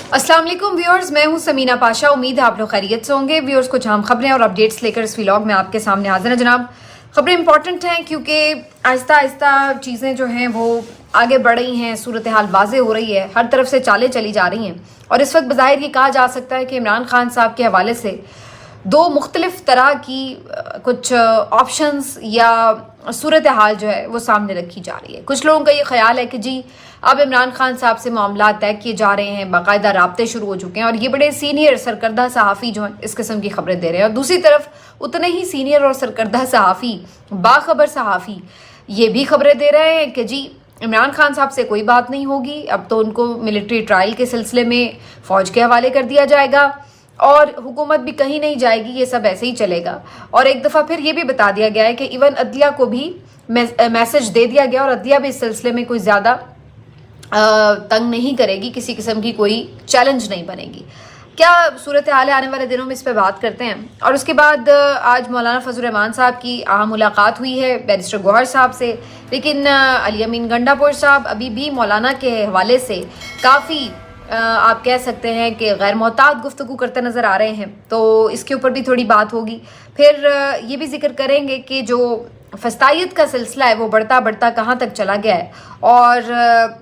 अस्सलाम वालेकुम व्यूअर्स, मैं हूं समीना पाशा। उम्मीद है आप लोग खैरियत से होंगे। व्यूअर्स, कुछ अहम खबरें और अपडेट्स लेकर इस व्लॉग में आपके सामने हाजिर हैं जनाब। खबरें इंपॉर्टेंट हैं क्योंकि आहिस्ता आहिस्ता चीज़ें जो हैं वो आगे बढ़ रही हैं, सूरत हाल वाज़े हो रही है, हर तरफ से चालें चली जा रही हैं। और इस वक्त बज़ाहिर ये कहा जा सकता है कि इमरान खान साहब के हवाले से दो मुख्तलिफ तरह की कुछ ऑप्शंस या सूरत हाल जो है वो सामने रखी जा रही है। कुछ लोगों का ये ख्याल है कि जी अब इमरान खान साहब से मामला तय किए जा रहे हैं, बाकायदा राब्ते शुरू हो चुके हैं और ये बड़े सीनियर सरकर्दा सहाफ़ी जो हैं इस किस्म की खबरें दे रहे हैं। और दूसरी तरफ उतने ही सीनियर और सरकर्दा सहाफ़ी, बाखबर सहाफ़ी ये भी खबरें दे रहे हैं कि जी इमरान खान साहब से कोई बात नहीं होगी, अब तो उनको मिलिट्री ट्रायल के सिलसिले में फ़ौज के हवाले कर दिया जाएगा और हुकूमत भी कहीं नहीं जाएगी, ये सब ऐसे ही चलेगा। और एक दफ़ा फिर ये भी बता दिया गया है कि इवन अदलिया को भी मैसेज दे दिया गया और अदलिया भी इस सिलसिले में कोई ज़्यादा तंग नहीं करेगी, किसी किस्म की कोई चैलेंज नहीं बनेगी। क्या सूरत हाल है आने वाले दिनों में, इस पर बात करते हैं। और उसके बाद आज मौलाना फजल रहमान साहब की अहम मुलाकात हुई है बैरिस्टर गौहर साहब से, लेकिन अली अमीन गंडापुर साहब अभी भी मौलाना के हवाले से काफ़ी आप कह सकते हैं कि गैर मोहतात गुफ्तगू करते नज़र आ रहे हैं, तो इसके ऊपर भी थोड़ी बात होगी। फिर ये भी जिक्र करेंगे कि जो फस्तायत का सिलसिला है वो बढ़ता बढ़ता कहाँ तक चला गया है। और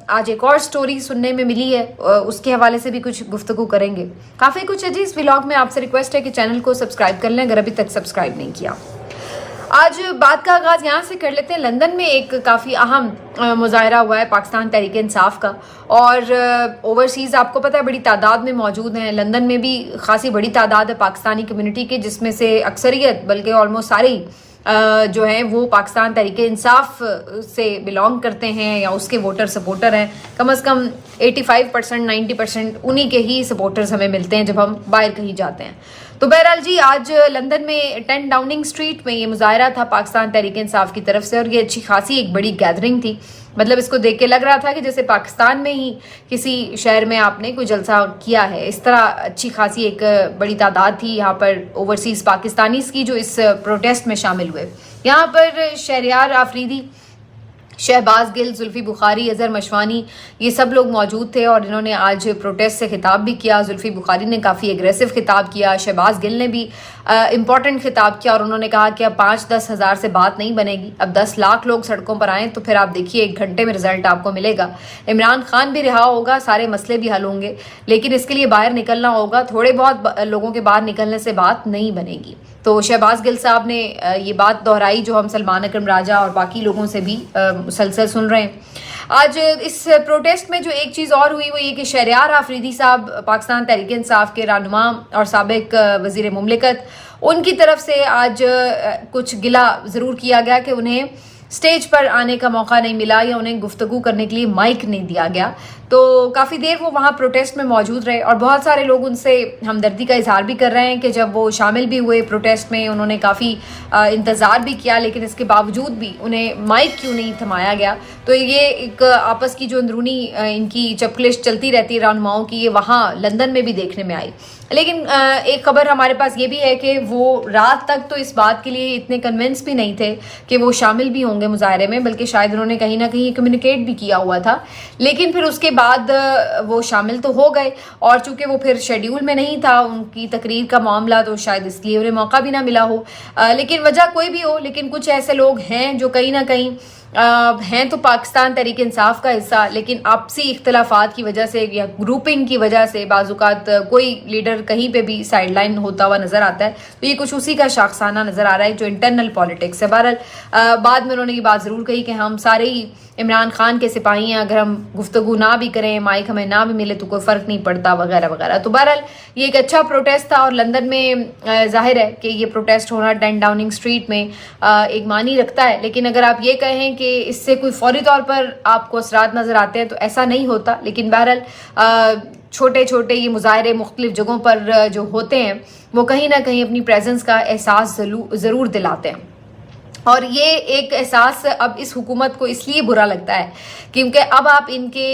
आज एक और स्टोरी सुनने में मिली है, उसके हवाले से भी कुछ गुफ्तगू करेंगे। काफ़ी कुछ है जी इस व्लॉग में। आपसे रिक्वेस्ट है कि चैनल को सब्सक्राइब कर लें अगर अभी तक सब्सक्राइब नहीं किया। आज बात का आगाज़ यहाँ से कर लेते हैं। लंदन में एक काफ़ी अहम मुजाहरा हुआ है पाकिस्तान तहरीक इंसाफ का, और ओवरसीज़ आपको पता है बड़ी तादाद में मौजूद हैं। लंदन में भी खासी बड़ी तादाद है पाकिस्तानी कम्युनिटी के, जिसमें से अक्सरियत बल्कि ऑलमोस्ट सारी जो हैं वो पाकिस्तान तहरीक इंसाफ से बिलोंग करते हैं या उसके वोटर सपोर्टर हैं। कम से कम 85% 90% उन्हीं के ही सपोर्टर्स हमें मिलते हैं जब हम बाहर कहीं जाते हैं। तो बहरहाल जी आज लंदन में 10 डाउनिंग स्ट्रीट में ये मुजाहरा था पाकिस्तान तहरीक इंसाफ की तरफ से, और ये अच्छी खासी एक बड़ी गैदरिंग थी। मतलब इसको देख के लग रहा था कि जैसे पाकिस्तान में ही किसी शहर में आपने कोई जलसा किया है, इस तरह अच्छी खासी एक बड़ी तादाद थी यहाँ पर ओवरसीज़ पाकिस्तानीज़ की जो इस प्रोटेस्ट में शामिल हुए। यहाँ पर शहरयार आफरीदी, शहबाज गिल, जुल्फी बुखारी, अजहर मशवानी ये सब लोग मौजूद थे और इन्होंने आज प्रोटेस्ट से खिताब भी किया। जुल्फी बुखारी ने काफ़ी एग्रेसिव खिताब किया, शहबाज गिल ने भी इम्पॉर्टेंट खिताब किया और उन्होंने कहा कि अब 5-10 हज़ार से बात नहीं बनेगी, अब 10 लाख लोग सड़कों पर आएँ तो फिर आप देखिए 1 घंटे में रिजल्ट आपको मिलेगा। इमरान खान भी रिहा होगा, सारे मसले भी हल होंगे, लेकिन इसके लिए बाहर निकलना होगा। थोड़े बहुत लोगों के बाहर निकलने से बात नहीं बनेगी। तो शहबाज गिल साहब ने ये बात दोहराई जो हम सलमान अकरम राजा और बाकी लोगों से भी मुसलसल सुन रहे हैं। आज इस प्रोटेस्ट में जो एक चीज़ और हुई वो ये कि शहरयार आफरीदी साहब, पाकिस्तान तहरीक इंसाफ के रहनुमा और साबिक वज़ीर मुमलिकत, उनकी तरफ से आज कुछ गिला ज़रूर किया गया कि उन्हें स्टेज पर आने का मौका नहीं मिला या उन्हें गुफ्तगू करने के लिए माइक नहीं दिया गया। तो काफ़ी देर वो वहाँ प्रोटेस्ट में मौजूद रहे और बहुत सारे लोग उनसे हमदर्दी का इजहार भी कर रहे हैं कि जब वो शामिल भी हुए प्रोटेस्ट में, उन्होंने काफ़ी इंतज़ार भी किया, लेकिन इसके बावजूद भी उन्हें माइक क्यों नहीं थमाया गया। तो ये एक आपस की जो अंदरूनी इनकी चपकलिश चलती रहती है रहनुमाओं की, ये वहाँ लंदन में भी देखने में आई। लेकिन एक खबर हमारे पास ये भी है कि वो रात तक तो इस बात के लिए इतने कन्विंस भी नहीं थे कि वो शामिल भी होंगे मुजाहरे में, बल्कि शायद उन्होंने कहीं ना कहीं कम्युनिकेट भी किया हुआ था। लेकिन फिर उसके बाद वो शामिल तो हो गए और चूंकि वो फिर शेड्यूल में नहीं था उनकी तकरीर का मामला, तो शायद इसलिए उन्हें मौका भी ना मिला हो। लेकिन वजह कोई भी हो, लेकिन कुछ ऐसे लोग हैं जो कहीं ना कहीं हैं तो पाकिस्तान तहरीक इंसाफ का हिस्सा, लेकिन आपसी इख्तलाफात की वजह से या ग्रुपिंग की वजह से बाज़ात कोई लीडर कहीं पे भी साइड लाइन होता हुआ नज़र आता है। तो ये कुछ उसी का शाखसाना नज़र आ रहा है जो इंटरनल पॉलिटिक्स है। बहरहाल बाद में उन्होंने ये बात ज़रूर कही कि हम सारे ही इमरान खान के सिपाही हैं, अगर हम गुफ्तगू ना भी करें, माइक हमें ना भी मिले तो कोई फ़र्क नहीं पड़ता वगैरह वगैरह। तो बहरहाल ये एक अच्छा प्रोटेस्ट था और लंदन में जाहिर है कि ये प्रोटेस्ट होना 10 डाउनिंग स्ट्रीट में एक मानी रखता है। लेकिन अगर आप ये कहें कि इससे कोई फौरी तौर पर आपको असरात नज़र आते हैं तो ऐसा नहीं होता। लेकिन बहरहाल छोटे छोटे ये मुजाहरे मुख्तलिफ जगहों पर जो होते हैं वो कहीं ना कहीं अपनी प्रेजेंस का एहसास ज़रूर दिलाते हैं। اور یہ ایک احساس اب اس حکومت کو اس لیے برا لگتا ہے کیونکہ اب آپ ان کے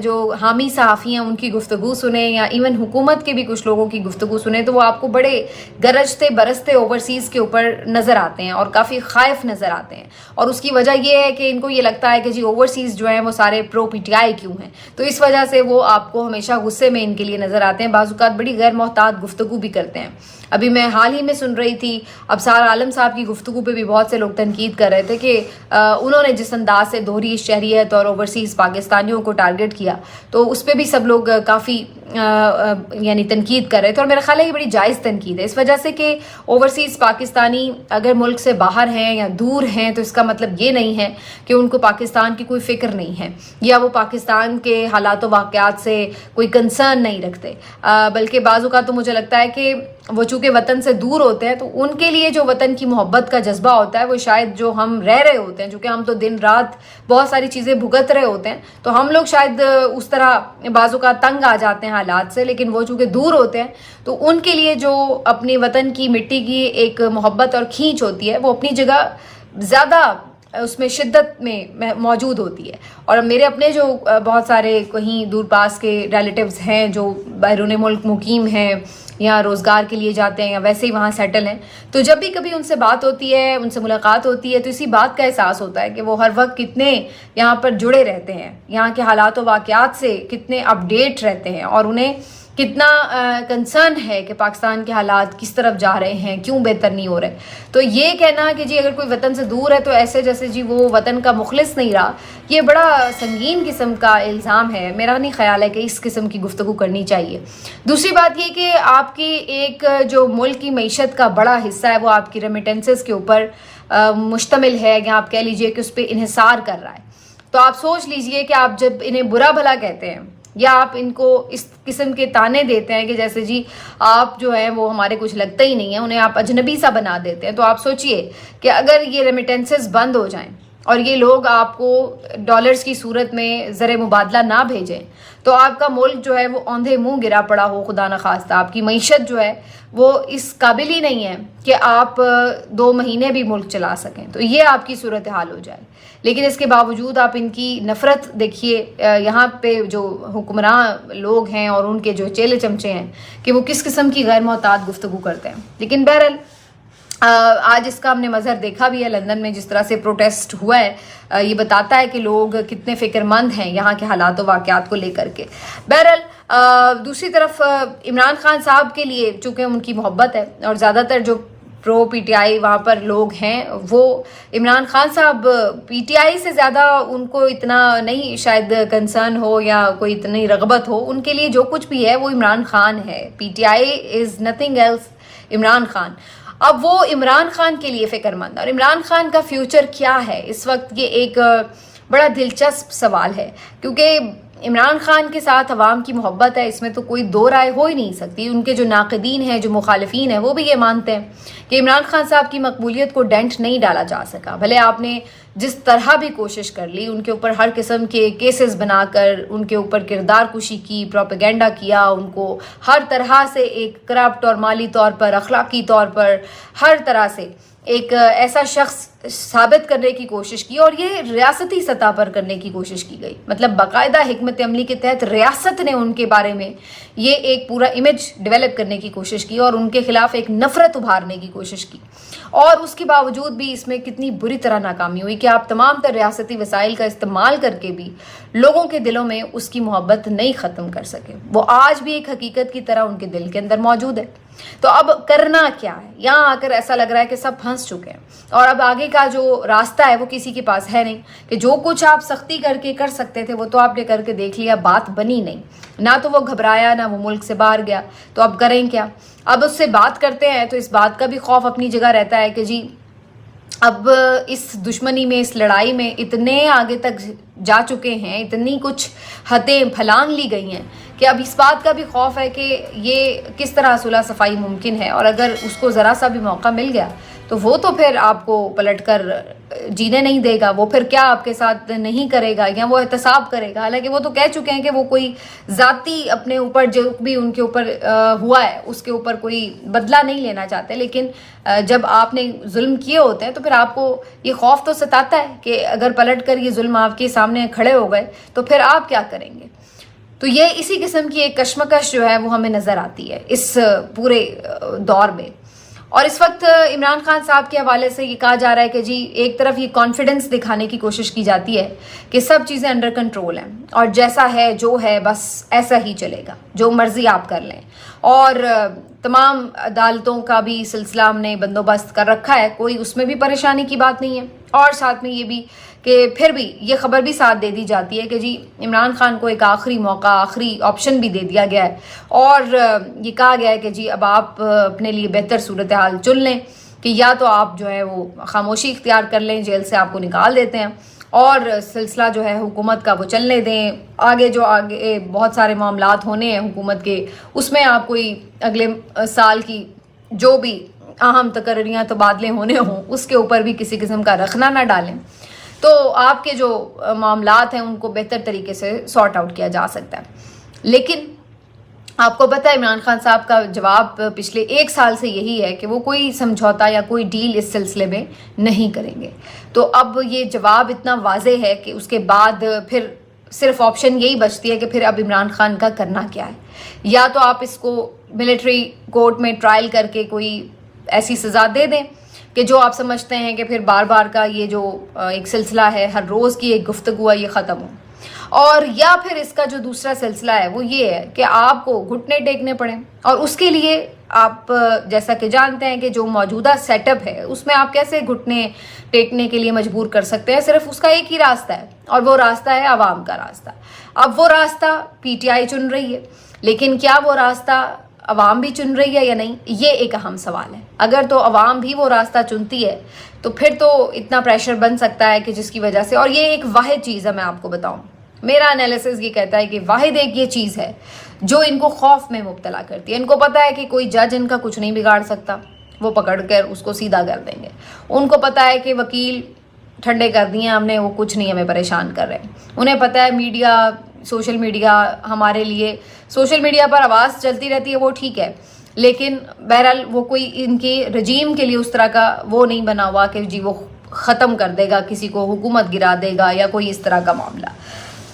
جو حامی صحافی ہیں ان کی گفتگو سنیں یا ایون حکومت کے بھی کچھ لوگوں کی گفتگو سنیں تو وہ آپ کو بڑے گرجتے برستے اوورسیز کے اوپر نظر آتے ہیں اور کافی خائف نظر آتے ہیں. اور اس کی وجہ یہ ہے کہ ان کو یہ لگتا ہے کہ جی اوورسیز جو ہیں وہ سارے پرو پی ٹی آئی کیوں ہیں, تو اس وجہ سے وہ آپ کو ہمیشہ غصے میں ان کے لیے نظر آتے ہیں. بعض اوقات بڑی غیر محتاط گفتگو بھی کرتے ہیں. ابھی میں حال ہی میں سن رہی تھی ابصار عالم صاحب کی گفتگو پہ بھی بہت سے لوگ تنقید کر رہے تھے کہ انہوں نے جس انداز سے دوہری شہریت اور اوورسیز پاکستانیوں کو ٹارگٹ کیا تو اس پہ بھی سب لوگ کافی یعنی تنقید کر رہے تھے, اور میرا خیال ہے یہ بڑی جائز تنقید ہے اس وجہ سے کہ اوورسیز پاکستانی اگر ملک سے باہر ہیں یا دور ہیں تو اس کا مطلب یہ نہیں ہے کہ ان کو پاکستان کی کوئی فکر نہیں ہے یا وہ پاکستان کے حالات و واقعات سے کوئی کنسرن نہیں رکھتے, بلکہ بعض اوقات تو مجھے لگتا ہے کہ وہ چونکہ وطن سے دور ہوتے ہیں تو ان کے لیے جو وطن کی محبت کا جذبہ ہوتا ہے وہ شاید جو ہم رہ رہے ہوتے ہیں, چونکہ ہم تو دن رات بہت ساری چیزیں بھگت رہے ہوتے ہیں تو ہم لوگ شاید اس طرح بعض اوقات تنگ آ جاتے ہیں حالات سے, لیکن وہ چونکہ دور ہوتے ہیں تو ان کے لیے جو اپنی وطن کی مٹی کی ایک محبت اور کھینچ ہوتی ہے وہ اپنی جگہ زیادہ اس میں شدت میں موجود ہوتی ہے. اور میرے اپنے جو بہت سارے کہیں دور پاس کے ریلیٹیوز ہیں جو بیرون ملک مقیم ہیں یا روزگار کے لیے جاتے ہیں یا ویسے ہی وہاں سیٹل ہیں, تو جب بھی کبھی ان سے بات ہوتی ہے, ان سے ملاقات ہوتی ہے تو اسی بات کا احساس ہوتا ہے کہ وہ ہر وقت کتنے یہاں پر جڑے رہتے ہیں, یہاں کے حالات و واقعات سے کتنے اپڈیٹ رہتے ہیں اور انہیں کتنا کنسرن ہے کہ پاکستان کے حالات کس طرف جا رہے ہیں, کیوں بہتر نہیں ہو رہے. تو یہ کہنا کہ جی اگر کوئی وطن سے دور ہے تو ایسے جیسے جی وہ وطن کا مخلص نہیں رہا, یہ بڑا سنگین قسم کا الزام ہے. میرا نہیں خیال ہے کہ اس قسم کی گفتگو کرنی چاہیے. دوسری بات یہ کہ آپ کی ایک جو ملک کی معیشت کا بڑا حصہ ہے وہ آپ کی ریمیٹنسز کے اوپر مشتمل ہے, یا آپ کہہ لیجئے کہ اس پہ انحصار کر رہا ہے. تو آپ سوچ لیجئے کہ آپ جب انہیں برا بھلا کہتے ہیں یا آپ ان کو اس قسم کے تانے دیتے ہیں کہ جیسے جی آپ جو ہیں وہ ہمارے کچھ لگتا ہی نہیں ہے, انہیں آپ اجنبی سا بنا دیتے ہیں, تو آپ سوچئے کہ اگر یہ ریمیٹنسز بند ہو جائیں اور یہ لوگ آپ کو ڈالرز کی صورت میں زر مبادلہ نہ بھیجیں تو آپ کا ملک جو ہے وہ اوندھے منہ گرا پڑا ہو, خدا نخواستہ آپ کی معیشت جو ہے وہ اس قابل ہی نہیں ہے کہ آپ 2 مہینے بھی ملک چلا سکیں, تو یہ آپ کی صورتحال ہو جائے. لیکن اس کے باوجود آپ ان کی نفرت دیکھیے, یہاں پہ جو حکمراں لوگ ہیں اور ان کے جو چیلے چمچے ہیں کہ وہ کس قسم کی غیر محتاط گفتگو کرتے ہیں. لیکن بہرحال آج اس کا ہم نے مظہر دیکھا بھی ہے لندن میں جس طرح سے پروٹیسٹ ہوا ہے, یہ بتاتا ہے کہ لوگ کتنے فکر مند ہیں یہاں کے حالات و واقعات کو لے کر کے. بہرحال دوسری طرف عمران خان صاحب کے لیے چونکہ ان کی محبت ہے اور زیادہ تر جو پرو پی ٹی آئی وہاں پر لوگ ہیں وہ عمران خان صاحب پی ٹی آئی سے زیادہ ان کو اتنا نہیں شاید کنسرن ہو یا کوئی اتنی رغبت ہو, ان کے لیے جو کچھ بھی ہے وہ عمران خان ہے. P T I is nothing else Imran Khan. اب وہ عمران خان کے لیے فکر مند, اور عمران خان کا فیوچر کیا ہے اس وقت یہ ایک بڑا دلچسپ سوال ہے, کیونکہ عمران خان کے ساتھ عوام کی محبت ہے, اس میں تو کوئی دو رائے ہو ہی نہیں سکتی. ان کے جو ناقدین ہیں, جو مخالفین ہیں, وہ بھی یہ مانتے ہیں کہ عمران خان صاحب کی مقبولیت کو ڈینٹ نہیں ڈالا جا سکا. بھلے آپ نے جس طرح بھی کوشش کر لی, ان کے اوپر ہر قسم کے کیسز بنا کر ان کے اوپر کردار کشی کی, پروپیگنڈا کیا, ان کو ہر طرح سے ایک کرپٹ اور مالی طور پر, اخلاقی طور پر, ہر طرح سے ایک ایسا شخص ثابت کرنے کی کوشش کی, اور یہ ریاستی سطح پر کرنے کی کوشش کی گئی. مطلب باقاعدہ حکمت عملی کے تحت ریاست نے ان کے بارے میں یہ ایک پورا امیج ڈیولپ کرنے کی کوشش کی اور ان کے خلاف ایک نفرت ابھارنے کی کوشش کی, اور اس کے باوجود بھی اس میں کتنی بری طرح ناکامی ہوئی کہ آپ تمام تر ریاستی وسائل کا استعمال کر کے بھی لوگوں کے دلوں میں اس کی محبت نہیں ختم کر سکے. وہ آج بھی ایک حقیقت کی طرح ان کے دل کے اندر موجود ہے. تو اب کرنا کیا ہے؟ یہاں آ کر ایسا لگ رہا ہے کہ سب پھنس چکے ہیں اور اب آگے کا جو راستہ ہے وہ کسی کے پاس ہے نہیں, کہ جو کچھ آپ سختی کر کے کر سکتے تھے وہ تو آپ نے کر کے دیکھ لیا, بات بنی نہیں. نہ تو وہ گھبرایا, نہ وہ ملک سے باہر گیا, تو اب کریں کیا؟ اب اس سے بات کرتے ہیں تو اس بات کا بھی خوف اپنی جگہ رہتا ہے کہ جی اب اس دشمنی میں, اس لڑائی میں اتنے آگے تک جا چکے ہیں, اتنی کچھ حدیں پھلانگ لی گئی ہیں کہ اب اس بات کا بھی خوف ہے کہ یہ کس طرح صلح صفائی ممکن ہے, اور اگر اس کو ذرا سا بھی موقع مل گیا تو وہ تو پھر آپ کو پلٹ کر جینے نہیں دے گا، وہ پھر کیا آپ کے ساتھ نہیں کرے گا یا وہ احتساب کرے گا. حالانکہ وہ تو کہہ چکے ہیں کہ وہ کوئی ذاتی اپنے اوپر جو بھی ان کے اوپر ہوا ہے اس کے اوپر کوئی بدلہ نہیں لینا چاہتے، لیکن جب آپ نے ظلم کیے ہوتے ہیں تو پھر آپ کو یہ خوف تو ستاتا ہے کہ اگر پلٹ کر یہ ظلم آپ کے سامنے کھڑے ہو گئے تو پھر آپ کیا کریں گے. تو یہ اسی قسم کی ایک کشمکش جو ہے وہ ہمیں نظر آتی ہے اس پورے دور میں. اور اس وقت عمران خان صاحب کے حوالے سے یہ کہا جا رہا ہے کہ جی ایک طرف یہ کانفیڈنس دکھانے کی کوشش کی جاتی ہے کہ سب چیزیں انڈر کنٹرول ہیں اور جیسا ہے جو ہے بس ایسا ہی چلے گا، جو مرضی آپ کر لیں، اور تمام عدالتوں کا بھی سلسلہ ہم نے بندوبست کر رکھا ہے، کوئی اس میں بھی پریشانی کی بات نہیں ہے. اور ساتھ میں یہ بھی کہ پھر بھی یہ خبر بھی ساتھ دے دی جاتی ہے کہ جی عمران خان کو ایک آخری موقع، آخری آپشن بھی دے دیا گیا ہے اور یہ کہا گیا ہے کہ جی اب آپ اپنے لیے بہتر صورتحال چن لیں کہ یا تو آپ جو ہے وہ خاموشی اختیار کر لیں، جیل سے آپ کو نکال دیتے ہیں اور سلسلہ جو ہے حکومت کا وہ چلنے دیں، آگے بہت سارے معاملات ہونے ہیں حکومت کے، اس میں آپ کوئی اگلے سال کی جو بھی اہم تقرریاں تبادلے ہونے ہوں اس کے اوپر بھی کسی قسم کا رخنہ نہ ڈالیں، تو آپ کے جو معاملات ہیں ان کو بہتر طریقے سے سارٹ آؤٹ کیا جا سکتا ہے. لیکن آپ کو پتہ ہے عمران خان صاحب کا جواب پچھلے 1 سال سے یہی ہے کہ وہ کوئی سمجھوتا یا کوئی ڈیل اس سلسلے میں نہیں کریں گے. تو اب یہ جواب اتنا واضح ہے کہ اس کے بعد پھر صرف آپشن یہی بچتی ہے کہ پھر اب عمران خان کا کرنا کیا ہے. یا تو آپ اس کو ملٹری کورٹ میں ٹرائل کر کے کوئی ایسی سزا دے دیں کہ جو آپ سمجھتے ہیں کہ پھر بار بار کا یہ جو ایک سلسلہ ہے، ہر روز کی ایک گفتگو ہے، یہ ختم ہو. اور یا پھر اس کا جو دوسرا سلسلہ ہے وہ یہ ہے کہ آپ کو گھٹنے ٹیکنے پڑیں، اور اس کے لیے آپ جیسا کہ جانتے ہیں کہ جو موجودہ سیٹ اپ ہے اس میں آپ کیسے گھٹنے ٹیکنے کے لیے مجبور کر سکتے ہیں. صرف اس کا ایک ہی راستہ ہے اور وہ راستہ ہے عوام کا راستہ. اب وہ راستہ پی ٹی آئی چن رہی ہے، لیکن کیا وہ راستہ عوام بھی چن رہی ہے یا نہیں، یہ ایک اہم سوال ہے. اگر تو عوام بھی وہ راستہ چنتی ہے تو پھر تو اتنا پریشر بن سکتا ہے کہ جس کی وجہ سے، اور یہ ایک واحد چیز ہے، میں آپ کو بتاؤں، میرا انالیسس یہ کہتا ہے کہ واحد ایک یہ چیز ہے جو ان کو خوف میں مبتلا کرتی ہے. ان کو پتا ہے کہ کوئی جج ان کا کچھ نہیں بگاڑ سکتا، وہ پکڑ کر اس کو سیدھا کر دیں گے. ان کو پتا ہے کہ وکیل ٹھنڈے کر دیے ہم نے، وہ کچھ نہیں ہمیں پریشان کر رہے. انہیں پتا ہے میڈیا، سوشل میڈیا ہمارے لیے، سوشل میڈیا پر آواز چلتی رہتی ہے وہ ٹھیک ہے، لیکن بہرحال وہ کوئی ان کی رجیم کے لیے اس طرح کا وہ نہیں بنا ہوا کہ جی وہ ختم کر دے گا، کسی کو حکومت گرا دے گا یا کوئی اس طرح کا معاملہ.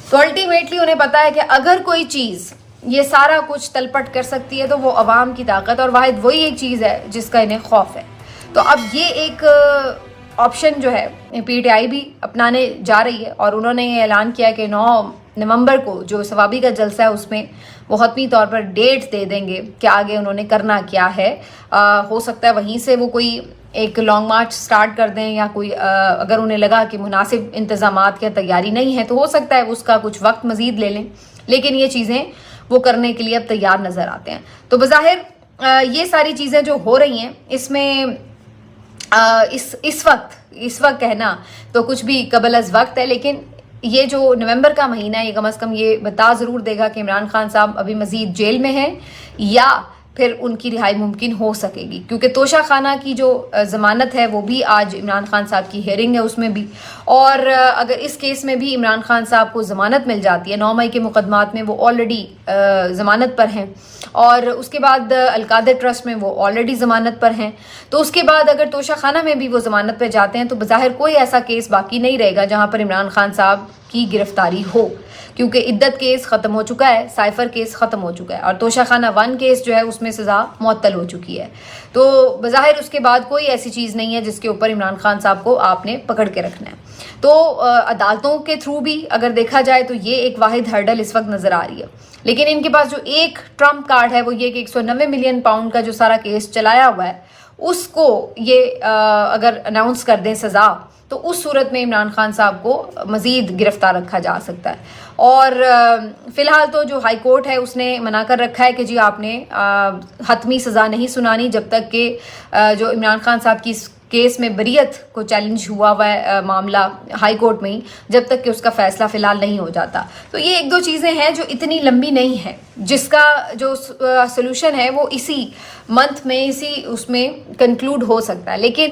تو الٹیمیٹلی انہیں پتا ہے کہ اگر کوئی چیز یہ سارا کچھ تلپٹ کر سکتی ہے تو وہ عوام کی طاقت، اور واحد وہی ایک چیز ہے جس کا انہیں خوف ہے. تو اب یہ ایک آپشن جو ہے پی ٹی آئی بھی اپنانے جا رہی ہے، اور انہوں نے یہ اعلان کیا کہ 9 نومبر کو جو ثوابی کا جلسہ ہے اس میں وہ حتمی طور پر ڈیٹ دے دیں گے کہ آگے انہوں نے کرنا کیا ہے. ہو سکتا ہے وہیں سے وہ کوئی ایک لانگ مارچ سٹارٹ کر دیں، یا کوئی اگر انہیں لگا کہ مناسب انتظامات کی تیاری نہیں ہے تو ہو سکتا ہے اس کا کچھ وقت مزید لے لیں، لیکن یہ چیزیں وہ کرنے کے لیے اب تیار نظر آتے ہیں. تو بظاہر یہ ساری چیزیں جو ہو رہی ہیں اس میں اس وقت کہنا تو کچھ بھی قبل از وقت ہے، لیکن یہ جو نومبر کا مہینہ ہے یہ کم از کم یہ بتا ضرور دے گا کہ عمران خان صاحب ابھی مزید جیل میں ہیں یا پھر ان کی رہائی ممکن ہو سکے گی. کیونکہ توشہ خانہ کی جو ضمانت ہے وہ بھی آج عمران خان صاحب کی ہیئرنگ ہے اس میں بھی، اور اگر اس کیس میں بھی عمران خان صاحب کو ضمانت مل جاتی ہے، 9 مئی کے مقدمات میں وہ آلریڈی ضمانت پر ہیں، اور اس کے بعد القادر ٹرسٹ میں وہ آلریڈی ضمانت پر ہیں. تو اس کے بعد اگر توشہ خانہ میں بھی وہ ضمانت پہ جاتے ہیں تو بظاہر کوئی ایسا کیس باقی نہیں رہے گا جہاں پر عمران خان صاحب کی گرفتاری ہو، کیونکہ عدت کیس ختم ہو چکا ہے، سائفر کیس ختم ہو چکا ہے، اور توشہ خانہ 1 کیس جو ہے اس میں سزا معطل ہو چکی ہے. تو بظاہر اس کے بعد کوئی ایسی چیز نہیں ہے جس کے اوپر عمران خان صاحب کو آپ نے پکڑ کے رکھنا ہے. تو عدالتوں کے تھرو بھی اگر دیکھا جائے تو یہ ایک واحد ہرڈل اس وقت نظر آ رہی ہے. لیکن ان کے پاس جو ایک ٹرمپ کارڈ ہے وہ یہ کہ 190 ملین پاؤنڈ کا جو سارا کیس چلایا ہوا ہے اس کو یہ اگر اناؤنس کر دیں سزا تو اس صورت میں عمران خان صاحب کو مزید گرفتار رکھا جا سکتا ہے. اور فی الحال تو جو ہائی کورٹ ہے اس نے منع کر رکھا ہے کہ جی آپ نے حتمی سزا نہیں سنانی جب تک کہ جو عمران خان صاحب کی केस में बरीयत को चैलेंज हुआ है मामला हाई कोर्ट में ही, जब तक कि उसका फैसला फिलहाल नहीं हो जाता। तो ये एक दो चीज़ें हैं जो इतनी लंबी नहीं है, जिसका जो सोल्यूशन है वो इसी मंथ में, इसी उसमें कंक्लूड हो सकता है। लेकिन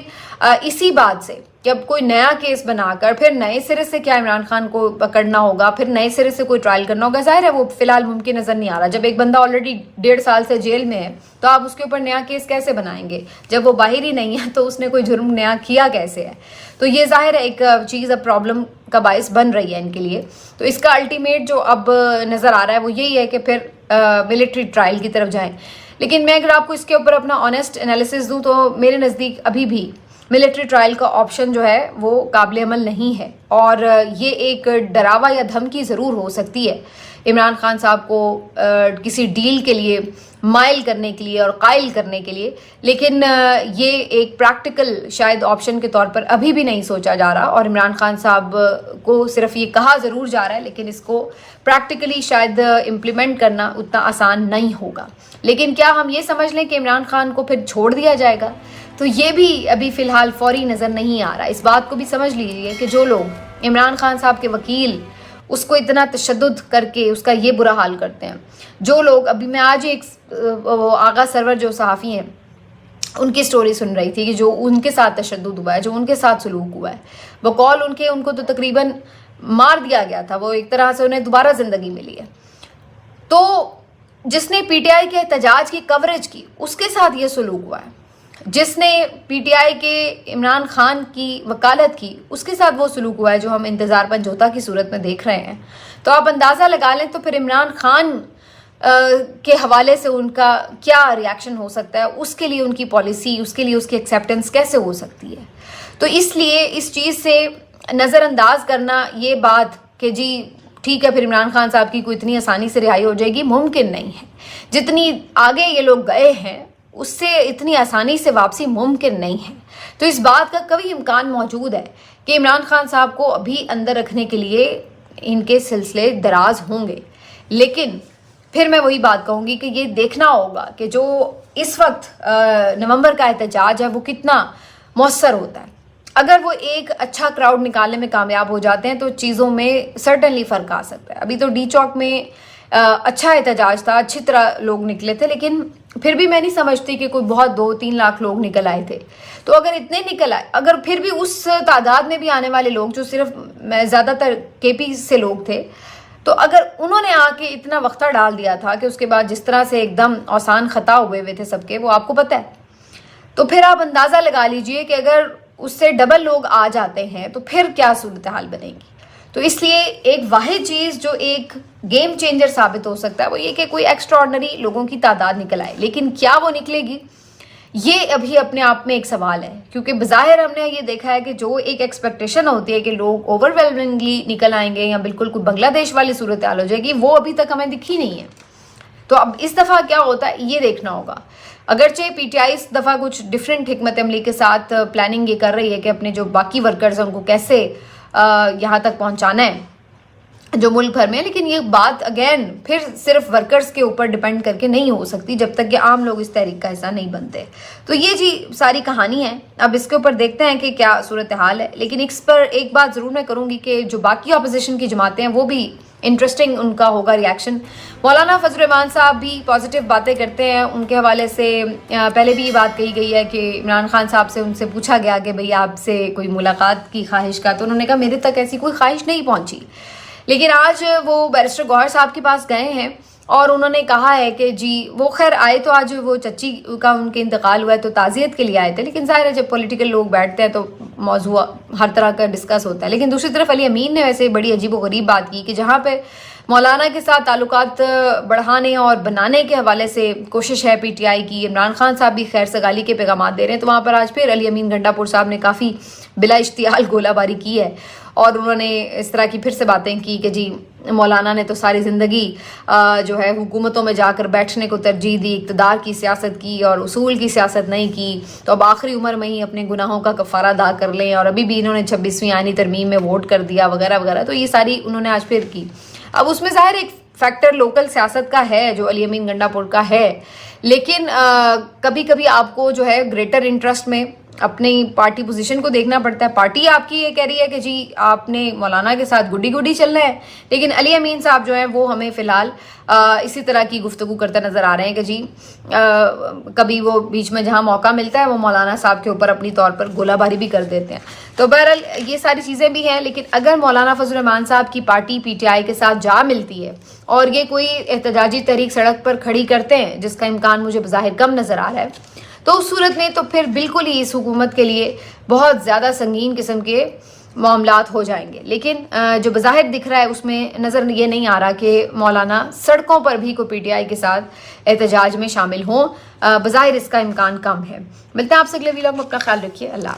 इसी बात से कि अब कोई नया केस बनाकर फिर नए सिरे से क्या इमरान खान को पकड़ना होगा, फिर नए सिरे से कोई ट्रायल करना होगा, जाहिर है वो फिलहाल मुमकिन नज़र नहीं आ रहा। जब एक बंदा ऑलरेडी 1.5 साल से जेल में है तो आप उसके ऊपर नया केस कैसे बनाएंगे? जब वो बाहर ही नहीं है तो उसने कोई जुर्म नया किया कैसे है? तो ये जाहिर है एक चीज़ अब प्रॉब्लम का बायस बन रही है इनके लिए। तो इसका अल्टीमेट जो अब नज़र आ रहा है वो यही है कि फिर मिलिट्री ट्रायल की तरफ जाएं। लेकिन मैं अगर आपको इसके ऊपर अपना ऑनेस्ट एनालिसिस दूं तो मेरे नज़दीक अभी भी मिलिट्री ट्रायल का ऑप्शन जो है वो काबिल अमल नहीं है, और ये एक डरावा या धमकी ज़रूर हो सकती है इमरान खान साहब को किसी डील के लिए माइल करने के लिए और कायल करने के लिए। लेकिन ये एक प्रैक्टिकल शायद ऑप्शन के तौर पर अभी भी नहीं सोचा जा रहा, और इमरान खान साहब को सिर्फ ये कहा ज़रूर जा रहा है, लेकिन इसको प्रैक्टिकली शायद इम्प्लीमेंट करना उतना आसान नहीं होगा। लेकिन क्या हम ये समझ लें कि इमरान खान को फिर छोड़ दिया जाएगा? तो ये भी अभी फ़िलहाल फौरी नज़र नहीं आ रहा। इस बात को भी समझ लीजिए कि जो लोग इमरान खान साहब के वकील उसको इतना तशद्दुद करके उसका ये बुरा हाल करते हैं, जो लोग अभी मैं आज एक आगा सरवर जो सहाफ़ी हैं उनकी स्टोरी सुन रही थी कि जो उनके साथ तशद्दुद हुआ है, जो उनके साथ सलूक हुआ है, बकौल उनको तो तकरीबन मार दिया गया था, वो एक तरह से उन्हें दोबारा ज़िंदगी मिली है। तो जिसने पीटीआई के एहतजाज की कवरेज की उसके साथ ये सलूक हुआ है, जिसने पीटीआई के इमरान खान की वकालत की उसके साथ वो सलूक हुआ है जो हम इंतज़ार पंजोता की सूरत में देख रहे हैं। तो आप अंदाज़ा लगा लें तो फिर इमरान खान के हवाले से उनका क्या रिएक्शन हो सकता है, उसके लिए उनकी पॉलिसी, उसके लिए उसकी एक्सेप्टेंस कैसे हो सकती है। तो इसलिए इस चीज़ से नज़रअंदाज करना ये बात कि जी ठीक है फिर इमरान खान साहब की कोई इतनी आसानी से रिहाई हो जाएगी, मुमकिन नहीं है। जितनी आगे ये लोग गए हैं उससे इतनी आसानी से वापसी मुमकिन नहीं है। तो इस बात का कभी इम्कान मौजूद है कि इमरान खान साहब को अभी अंदर रखने के लिए इनके सिलसिले दराज होंगे। लेकिन फिर मैं वही बात कहूँगी कि ये देखना होगा कि जो इस वक्त नवंबर का एहतजाज है वो कितना मौसर होता है। अगर वो एक अच्छा क्राउड निकालने में कामयाब हो जाते हैं तो चीज़ों में सर्टनली फ़र्क आ सकता है। अभी तो डी चौक में अच्छा एहतजाज था, अच्छी तरह लोग निकले थे, लेकिन फिर भी मैं नहीं समझती कि कोई बहुत 2-3 लाख लोग निकल आए थे। तो अगर इतने निकल आए, अगर फिर भी उस तादाद में भी आने वाले लोग जो सिर्फ ज़्यादातर केपी से लोग थे, तो अगर उन्होंने आके इतना वक्ता डाल दिया था कि उसके बाद जिस तरह से एकदम आसान ख़ता हुए थे सबके, वो आपको पता है, तो फिर आप अंदाज़ा लगा लीजिए कि अगर उससे डबल लोग आ जाते हैं तो फिर क्या सूरत हाल बनेगी। तो इसलिए एक वाहिद चीज़ जो एक गेम चेंजर साबित हो सकता है वो ये कि कोई एक्स्ट्राऑर्डिनरी लोगों की तादाद निकल आए, लेकिन क्या वो निकलेगी ये अभी अपने आप में एक सवाल है। क्योंकि बज़ाहिर हमने ये देखा है कि जो एक एक्सपेक्टेशन होती है कि लोग ओवरवेलमिंगली निकल आएंगे या बिल्कुल कोई बांग्लादेश वाली सूरत हाल हो जाएगी, वो अभी तक हमें दिखी नहीं है। तो अब इस दफ़ा क्या होता है ये देखना होगा। अगरचे पीटीआई इस दफ़ा कुछ डिफरेंट हिकमत अमली के साथ प्लानिंग ये कर रही है कि अपने जो बाकी वर्कर्स हैं उनको कैसे यहाँ तक पहुँचाना है जो मुल्क भर में, लेकिन ये बात अगेन फिर सिर्फ वर्कर्स के ऊपर डिपेंड करके नहीं हो सकती जब तक कि आम लोग इस तहरीक का हिस्सा नहीं बनते। तो ये जी सारी कहानी है। अब इसके ऊपर देखते हैं कि क्या सूरत हाल है। लेकिन इस पर एक बात ज़रूर मैं करूँगी कि जो बाकी अपोजिशन की जमातें हैं वो भी इंटरेस्टिंग उनका होगा रिएक्शन। मौलाना फजल रहमान साहब भी पॉजिटिव बातें करते हैं। उनके हवाले से पहले भी ये बात कही गई है कि इमरान खान साहब से उनसे पूछा गया कि भाई आपसे कोई मुलाकात की ख्वाहिश का, तो उन्होंने कहा मेरे तक ऐसी कोई ख्वाहिश नहीं पहुंची। लेकिन आज वो बैरिस्टर गौहर साहब के पास गए हैं और उन्होंने कहा है कि जी वो खैर आए तो आज वो चच्ची का उनके इंतकाल हुआ है तो ताज़ियत के लिए आए थे, लेकिन ज़ाहिर है जब पॉलिटिकल लोग बैठते हैं तो मौजू हर तरह का डिस्कस होता है। लेकिन दूसरी तरफ अली अमीन ने वैसे बड़ी अजीब व गरीब बात की कि जहाँ पे मौलाना के साथ ताल्लुकात बढ़ाने और बनाने के हवाले से कोशिश है पीटीआई की, इमरान खान साहब भी खैर सगाली के पैगाम दे रहे हैं, तो वहाँ पर आज फिर अली अमीन गंडापुर साहब ने काफ़ी बिला इश्तियाल गोलाबारी की है और उन्होंने इस तरह की फिर से बातें की कि जी मौलाना ने तो सारी ज़िंदगी जो है हुकूमतों में जाकर बैठने को तरजीह दी, इक़्तिदार की सियासत की और उसूल की सियासत नहीं की, तो अब आखिरी उम्र में ही अपने गुनाहों का कफ़ारा अदा कर लें और अभी भी इन्होंने 26वीं आईनी तरमीम में वोट कर दिया वगैरह वगैरह। तो ये सारी उन्होंने आज फिर की। अब उसमें ज़ाहिर एक फैक्टर लोकल सियासत का है जो अली अमीन गंडापुर का है, लेकिन कभी कभी आपको जो है ग्रेटर इंटरेस्ट में اپنی پارٹی پوزیشن کو دیکھنا پڑتا ہے. پارٹی آپ کی یہ کہہ رہی ہے کہ جی آپ نے مولانا کے ساتھ گڈی گڈی چلنا ہے, لیکن علی امین صاحب جو ہیں وہ ہمیں فی الحال اسی طرح کی گفتگو کرتے نظر آ رہے ہیں کہ جی کبھی وہ بیچ میں جہاں موقع ملتا ہے وہ مولانا صاحب کے اوپر اپنی طور پر گولہ باری بھی کر دیتے ہیں. تو بہرحال یہ ساری چیزیں بھی ہیں, لیکن اگر مولانا فضل الرحمان صاحب کی پارٹی پی ٹی آئی کے ساتھ جا ملتی ہے اور یہ کوئی احتجاجی تحریک سڑک پر کھڑی کرتے ہیں, جس کا امکان مجھے بظاہر کم نظر آ رہا ہے, تو اس صورت میں تو پھر بالکل ہی اس حکومت کے لیے بہت زیادہ سنگین قسم کے معاملات ہو جائیں گے. لیکن جو بظاہر دکھ رہا ہے اس میں نظر یہ نہیں آ رہا کہ مولانا سڑکوں پر بھی کوئی پی ٹی آئی کے ساتھ احتجاج میں شامل ہوں. بظاہر اس کا امکان کم ہے. ملتے ہیں آپ سے اگلے ویلاگ میں, اپنا خیال رکھیے. اللہ